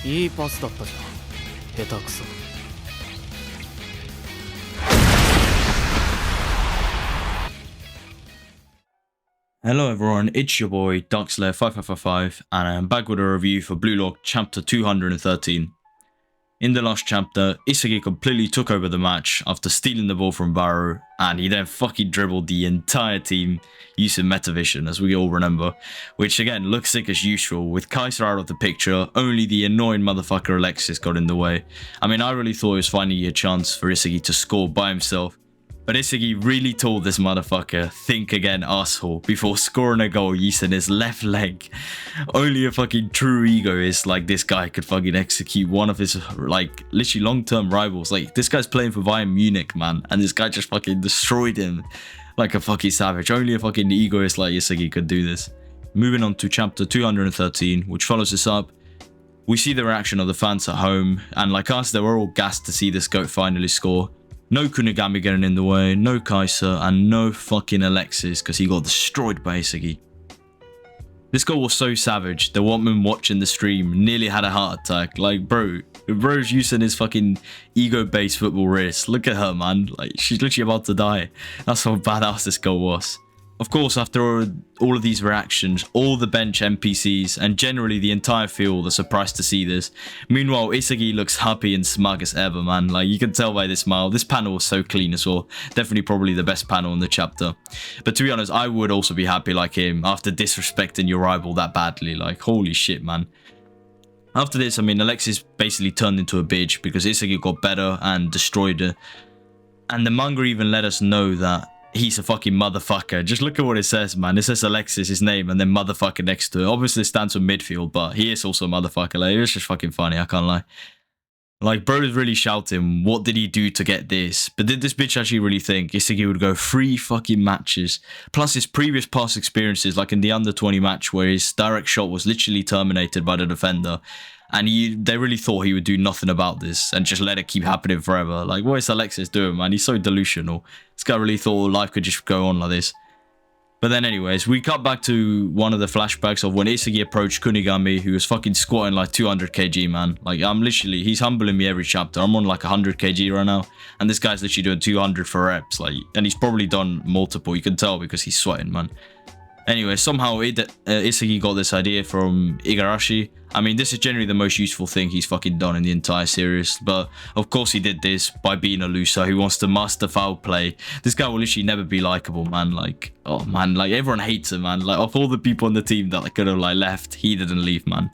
いいパスだったじゃん。下手くそ。Hello everyone, it's your boy Darkslayer5555 and I'm back with a review for Blue Lock chapter 213. In the last chapter, ISAGI completely took over the match after stealing the ball from Barrow, and he then fucking dribbled the entire team using Metavision, as we all remember, which again looks sick as usual. With Kaiser out of the picture, only the annoying motherfucker Alexis got in the way. I mean, I really thought it was finally a chance for ISAGI to score by himself, but ISAGI really told this motherfucker, think again asshole, before scoring a goal using his left leg. Only a fucking true egoist like this guy could fucking execute one of his, like, literally long-term rivals. Like, this guy's playing for Bayern Munich, man, and this guy just fucking destroyed him like a fucking savage. Only a fucking egoist like ISAGI could do this. Moving on to chapter 213, which follows this up. We see the reaction of the fans at home, and like us, they were all gassed to see this goat finally score. No Kunigami getting in the way, no Kaiser, and no fucking Alexis because he got destroyed by ISAGI. This goal was so savage, the woman watching the stream nearly had a heart attack. Like, bro's using his fucking ego-based football wrist. Look at her, man. Like, she's literally about to die. That's how badass this goal was. Of course, after all of these reactions, all the bench NPCs and generally the entire field are surprised to see this. Meanwhile, ISAGI looks happy and smug as ever, man. Like, you can tell by this smile. This panel was so clean as well. Definitely probably the best panel in the chapter. But to be honest, I would also be happy like him after disrespecting your rival that badly. Like, holy shit, man. After this, I mean, Alexis basically turned into a bitch because ISAGI got better and destroyed her. And the manga even let us know that he's a fucking motherfucker. Just look at what it says, man. It says Alexis, his name, and then motherfucker next to it. Obviously, it stands for midfield, but he is also a motherfucker. Like, it's just fucking funny, I can't lie. Like, bro is really shouting, what did he do to get this? But did this bitch actually really think ISAGI would go 3 fucking matches? Plus his previous past experiences, like in the under-20 match where his direct shot was literally terminated by the defender. And they really thought he would do nothing about this and just let it keep happening forever. Like, what is Alexis doing, man? He's so delusional. This guy really thought life could just go on like this. But then anyways, we cut back to one of the flashbacks of when ISAGI approached Kunigami, who was fucking squatting like 200 kg, man. Like, he's humbling me every chapter. I'm on like 100 kg right now. And this guy's literally doing 200 for reps. Like, and he's probably done multiple. You can tell because he's sweating, man. Anyway, somehow ISAGI got this idea from Igarashi. I mean, this is generally the most useful thing he's fucking done in the entire series. But of course he did this by being a loser who wants to master foul play. This guy will literally never be likable, man. Like, oh man, like everyone hates him, man. Like, of all the people on the team that could have like left, he didn't leave, man.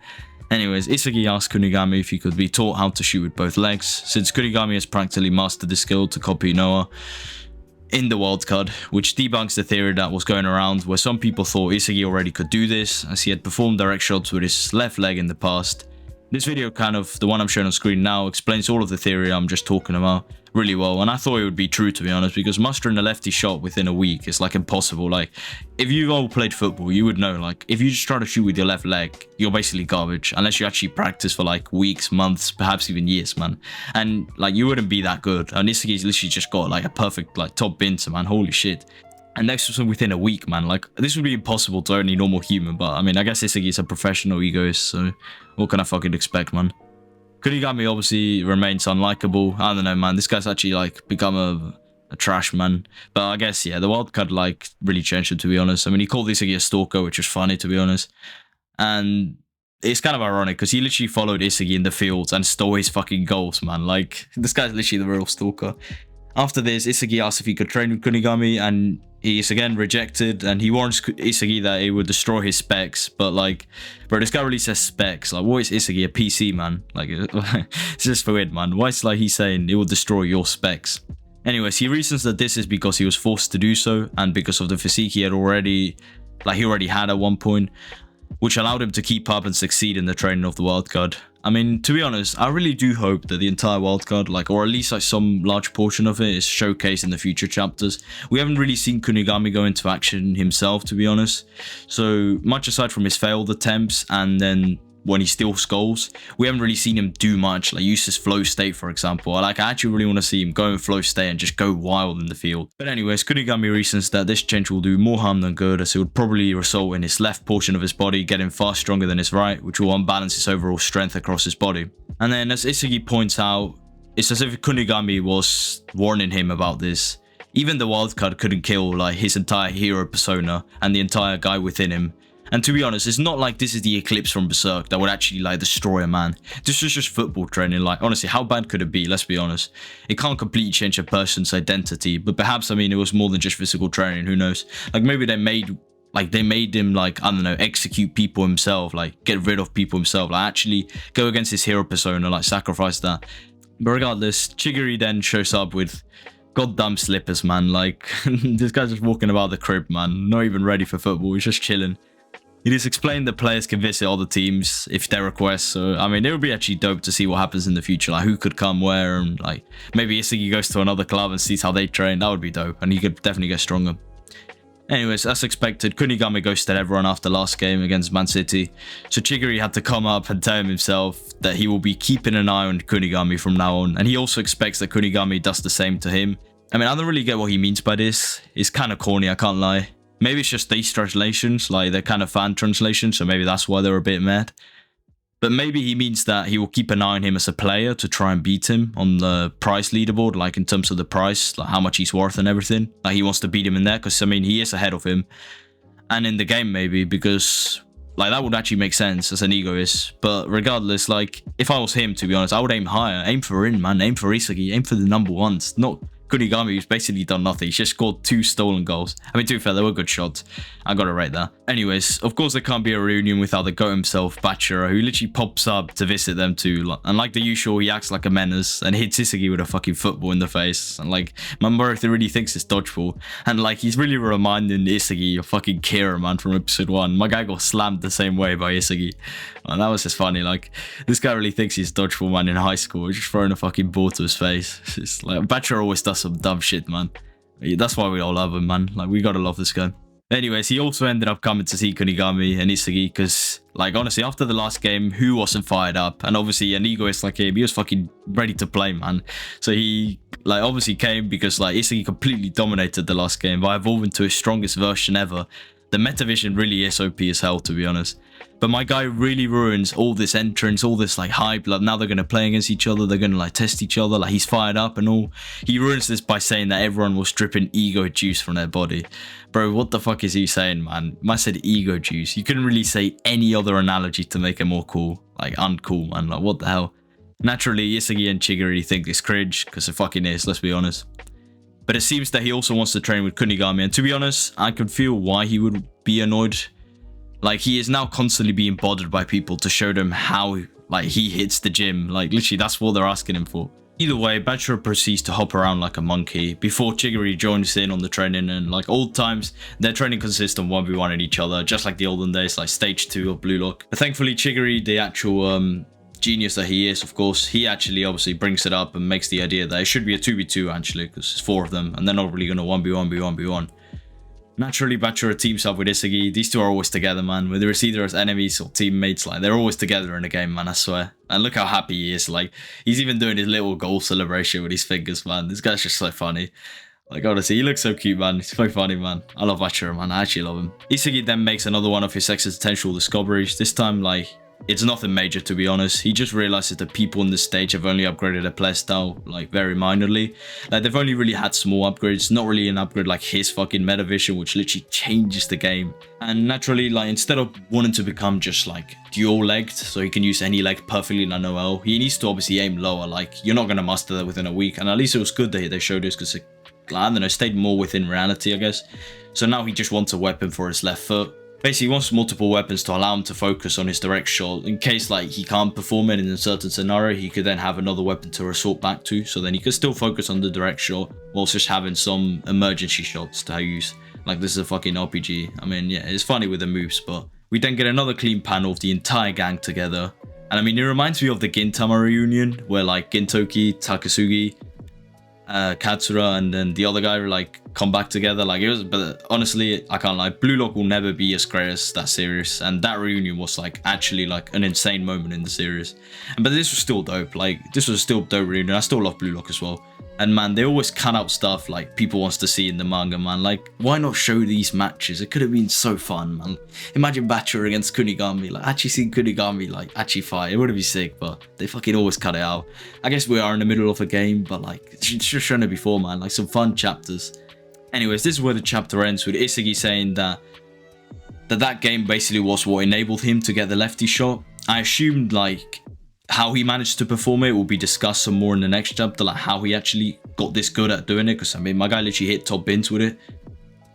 Anyways, ISAGI asked Kunigami if he could be taught how to shoot with both legs, since Kunigami has practically mastered the skill to copy Noah in the wildcard, which debunks the theory that was going around where some people thought ISAGI already could do this as he had performed direct shots with his left leg in the past. This video, kind of the one I'm showing on screen now, explains all of the theory I'm just talking about really well, and I thought it would be true, to be honest, because mastering a lefty shot within a week is like impossible. Like, if you've all played football, you would know, like, if you just try to shoot with your left leg, you're basically garbage unless you actually practice for like weeks, months, perhaps even years, man. And like, you wouldn't be that good. And ISAGI's literally just got like a perfect like top binter, man. Holy shit. And next was within a week, man. Like, this would be impossible to any normal human, but I mean, I guess ISAGI is a professional egoist, so what can I fucking expect, man? Kunigami obviously remains unlikable. I don't know, man. This guy's actually like become a trash man. But I guess, yeah, the wildcard like really changed him, to be honest. I mean, he called ISAGI a stalker, which was funny, to be honest. And it's kind of ironic because he literally followed ISAGI in the fields and stole his fucking goals, man. Like, this guy's literally the real stalker. After this, ISAGI asked if he could train with Kunigami, and he is again rejected, and he warns ISAGI that it would destroy his specs. But like, bro, this guy really says specs. Like, what is ISAGI, a PC, man? Like, it's just weird, man. Why is like he's saying it will destroy your specs? Anyways, he reasons that this is because he was forced to do so, and because of the physique he already had at one point, which allowed him to keep up and succeed in the training of the wildcard. I mean, to be honest, I really do hope that the entire wildcard, like, or at least like some large portion of it, is showcased in the future chapters. We haven't really seen Kunigami go into action himself, to be honest. So much aside from his failed attempts and then when he still skulls. We haven't really seen him do much, like use his flow state, for example. Like, I actually really want to see him go in flow state and just go wild in the field. But anyways, Kunigami reasons that this change will do more harm than good, as it would probably result in his left portion of his body getting far stronger than his right, which will unbalance his overall strength across his body. And then, as ISAGI points out, it's as if Kunigami was warning him about this. Even the wildcard couldn't kill like his entire hero persona and the entire guy within him. And to be honest, it's not like this is the Eclipse from Berserk that would actually like destroy a man. This was just football training. Like, honestly, how bad could it be? Let's be honest. It can't completely change a person's identity, but perhaps, I mean, it was more than just physical training. Who knows? Like, maybe they made him, like, I don't know, execute people himself, like get rid of people himself, like actually go against his hero persona, like sacrifice that. But regardless, Chigiri then shows up with goddamn slippers, man. Like, this guy's just walking about the crib, man. Not even ready for football. He's just chilling. It is explained that players can visit other teams if they request. So, I mean, it would be actually dope to see what happens in the future. Like, who could come where, and like, maybe ISAGI goes to another club and sees how they train. That would be dope. And he could definitely get stronger. Anyways, as expected, Kunigami ghosted everyone after last game against Man City. So Chigiri had to come up and tell him himself that he will be keeping an eye on Kunigami from now on. And he also expects that Kunigami does the same to him. I mean, I don't really get what he means by this. It's kind of corny, I can't lie. Maybe it's just these translations, like they're kind of fan translations, so maybe that's why they're a bit mad. But maybe he means that he will keep an eye on him as a player to try and beat him on the price leaderboard, like in terms of the price, like how much he's worth and everything. Like, he wants to beat him in there, because, I mean, he is ahead of him. And in the game, maybe, because, like, that would actually make sense as an egoist. But regardless, like, if I was him, to be honest, I would aim higher. Aim for Rin, man. Aim for ISAGI. Aim for the number ones. Not Kunigami, who's basically done nothing. He's just scored 2 stolen goals. I mean, to be fair, they were good shots. I gotta rate that. Anyways, of course, there can't be a reunion without the GOAT himself, Bachira, who literally pops up to visit them too. And like the usual, he acts like a menace and hits ISAGI with a fucking football in the face. And like, Mamorothy really thinks it's dodgeball. And like, he's really reminding ISAGI of fucking Kira, man, from episode 1. My guy got slammed the same way by ISAGI. And that was just funny. Like, this guy really thinks he's dodgeball, man, in high school. He's just throwing a fucking ball to his face. It's like, Bachira always does some dumb shit, man. That's why we all love him, man. Like, we gotta love this guy. Anyways, he also ended up coming to see Kunigami and ISAGI because, like, honestly, after the last game, who wasn't fired up? And obviously, an egoist like him, he was fucking ready to play, man. So he, like, obviously came because, like, ISAGI completely dominated the last game by evolving to his strongest version ever. The Metavision really is OP as hell, to be honest. But my guy really ruins all this entrance, all this like hype. Like, now they're going to play against each other. They're going to like test each other. Like, he's fired up and all. He ruins this by saying that everyone was stripping ego juice from their body. Bro, what the fuck is he saying, man? Man said ego juice. You couldn't really say any other analogy to make it more cool. Like, uncool, man. Like, what the hell? Naturally, ISAGI and Chigiri think it's cringe because it fucking is, let's be honest. But it seems that he also wants to train with Kunigami. And to be honest, I could feel why he would be annoyed. Like, he is now constantly being bothered by people to show them how, like, he hits the gym. Like, literally, that's what they're asking him for. Either way, Bachira proceeds to hop around like a monkey before Chigiri joins in on the training. And like old times, their training consists of 1v1 in each other, just like the olden days, like stage 2 of Blue Lock. But thankfully, Chigiri, the actual genius that he is, of course, he actually obviously brings it up and makes the idea that it should be a 2v2 actually, because it's 4 of them, and they're not really going to 1v1. Naturally, Bachira teams up with ISAGI. These two are always together, man. Whether it's either as enemies or teammates, like, they're always together in the game, man, I swear. And look how happy he is. Like, he's even doing his little goal celebration with his fingers, man. This guy's just so funny. Like, honestly, he looks so cute, man. He's so funny, man. I love Bachira, man. I actually love him. ISAGI then makes another one of his existential discoveries. This time, like, it's nothing major, to be honest. He just realizes that people on this stage have only upgraded their playstyle, like, very minorly. Like, they've only really had small upgrades, not really an upgrade like his fucking Metavision, which literally changes the game. And naturally, like, instead of wanting to become just, like, dual-legged, so he can use any leg perfectly like Noel, he needs to obviously aim lower. Like, you're not going to master that within a week. And at least it was good that they showed this, because it, I don't know, stayed more within reality, I guess. So now he just wants a weapon for his left foot. Basically, he wants multiple weapons to allow him to focus on his direct shot. In case, like, he can't perform it in a certain scenario, he could then have another weapon to resort back to. So then he could still focus on the direct shot, whilst just having some emergency shots to use. Like, this is a fucking RPG. I mean, yeah, it's funny with the moves, but we then get another clean panel of the entire gang together. And I mean, it reminds me of the Gintama reunion, where, like, Gintoki, Takasugi, Katsura, and then the other guy were, like, come back together. Like, it was, but honestly, I can't lie, Blue Lock will never be as great as that series, and that reunion was like actually like an insane moment in the series. But this was still dope. Like, this was still dope reunion. I still love Blue Lock as well. And man, they always cut out stuff like people wants to see in the manga, man. Like, why not show these matches? It could have been so fun, man. Imagine Bachira against Kunigami, like actually seeing Kunigami like actually fight. It would have been sick, but they fucking always cut it out. I guess we are in the middle of a game, but like, it's just shown it before, man. Like, some fun chapters. Anyways, this is where the chapter ends with ISAGI saying that game basically was what enabled him to get the lefty shot. I assumed like how he managed to perform it will be discussed some more in the next chapter, like how he actually got this good at doing it, because I mean, my guy literally hit top bins with it.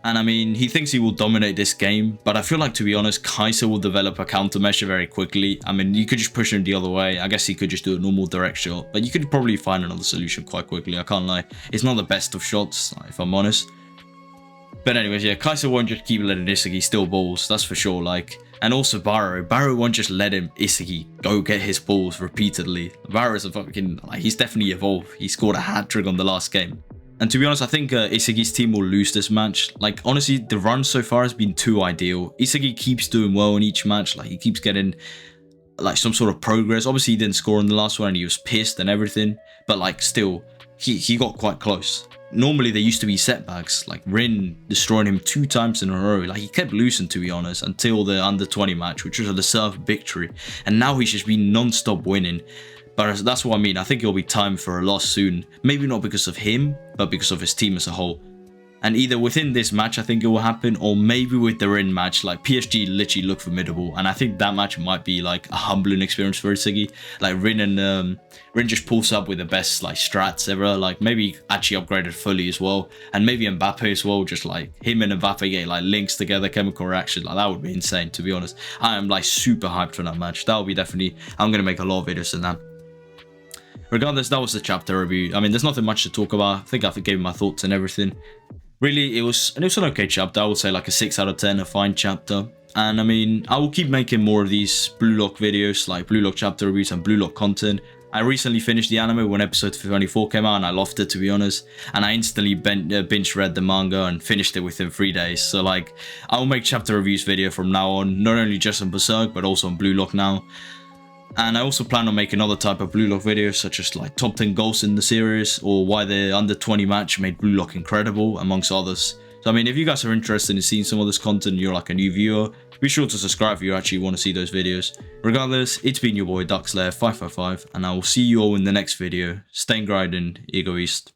And I mean, he thinks he will dominate this game, but I feel like, to be honest, Kaiser will develop a countermeasure very quickly. I mean, you could just push him the other way. I guess he could just do a normal direct shot, but you could probably find another solution quite quickly. I can't lie. It's not the best of shots, if I'm honest. But anyways, yeah, Kaiser won't just keep letting ISAGI steal balls, that's for sure. Like, and also Barrow won't just let him ISAGI go get his balls repeatedly. Barrow is a fucking, like, he's definitely evolved. He scored a hat trick on the last game. And to be honest, I think ISAGI's team will lose this match. Like, honestly, the run so far has been too ideal. ISAGI keeps doing well in each match. Like, he keeps getting like some sort of progress. Obviously, he didn't score in the last one and he was pissed and everything, but like, still, he got quite close. Normally there used to be setbacks, like Rin destroying him 2 times in a row. Like, he kept losing, to be honest, until the under 20 match, which was a deserved victory, and now he's just been non-stop winning. But that's what I mean. I think it'll be time for a loss soon. Maybe not because of him, but because of his team as a whole. And either within this match, I think it will happen, or maybe with the Rin match. Like, PSG literally look formidable, and I think that match might be like a humbling experience for ISAGI. Like, Rin just pulls up with the best like strats ever. Like, maybe actually upgraded fully as well, and maybe Mbappe as well. Just like him and Mbappe get like links together, chemical reaction. Like, that would be insane, to be honest. I am like super hyped for that match. That will be definitely. I'm gonna make a lot of videos in that. Regardless, that was the chapter review. I mean, there's nothing much to talk about. I think I gave my thoughts and everything. Really, it was an okay chapter. I would say like a 6 out of 10, a fine chapter. And I mean, I will keep making more of these Blue Lock videos, like Blue Lock chapter reviews and Blue Lock content. I recently finished the anime when episode 24 came out, and I loved it, to be honest. And I instantly binge read the manga and finished it within 3 days. So like, I will make chapter reviews video from now on, not only just on Berserk, but also on Blue Lock now. And I also plan on making other type of Blue Lock videos, such as like top 10 goals in the series, or why the under 20 match made Blue Lock incredible, amongst others. So I mean, if you guys are interested in seeing some of this content and you're like a new viewer, be sure to subscribe if you actually want to see those videos. Regardless, it's been your boy DuckSlayer555, and I will see you all in the next video. Stay grinding, Egoist.